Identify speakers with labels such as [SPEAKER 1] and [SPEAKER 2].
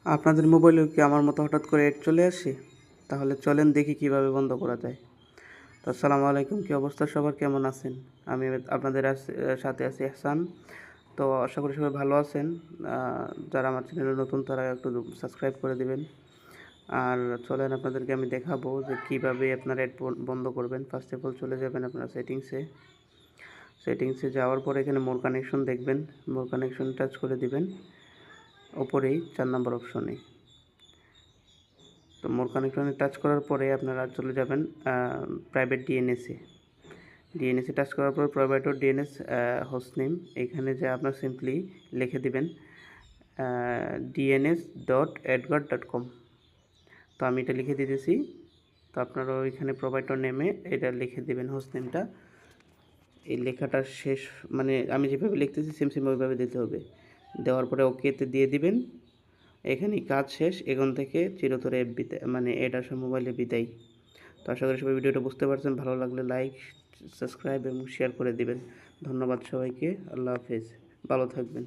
[SPEAKER 1] আপনাদের মোবাইলেও কি আমার মতো হঠাৎ করে অ্যাড চলে আসে? তাহলে চলেন দেখি কিভাবে বন্ধ করা যায়। তো আসসালামু আলাইকুম, কী অবস্থা সবার, কেমন আছেন? আমি আপনাদের সাথে আছি এহসান। তো আশা করি সবাই ভালো আছেন। যারা আমার চ্যানেলে নতুন তারা একটু সাবস্ক্রাইব করে দিবেন। আর চলেন আপনাদেরকে আমি দেখাবো যে কীভাবে আপনারা অ্যাড বন্ধ করবেন। ফার্স্ট অফ অল চলে যাবেন আপনার সেটিংসে যাওয়ার পরে এখানে মোর কানেকশন দেখবেন। মোর কানেকশন টাচ করে দিবেন ওপরেই 4 নম্বর অপশনে। তো মোর কানেকশনে টাচ করার পরে আপনারা চলে যাবেন প্রাইভেট ডিএনএসে টাচ করার পর প্রোভাইডার ডিএনএস হোস্টনেম, এখানে যে আপনার সিম্পলি লিখে দিবেন dns.adguard.com। তো আমি এটা লিখে দিতেছি। তো আপনারা ওইখানে প্রোভাইডার নেমে এটা লিখে দিবেন হোস্টনেমটা। এই লেখাটা শেষ মানে আমি যেভাবে লিখতেছি সেম ওইভাবে দিতে হবে। দেওয়ার পরে ওকেতে দিয়ে দিবেন। এখানেই কাজ শেষ। এখান থেকে চিরতরে মানে এড আসা মোবাইলে বিদায়। তো আশা করি সবাই ভিডিওটা বুঝতে পারছেন। ভালো লাগলে লাইক, সাবস্ক্রাইব এবং শেয়ার করে দিবেন। ধন্যবাদ সবাইকে। আল্লাহ হাফেজ, ভালো থাকবেন।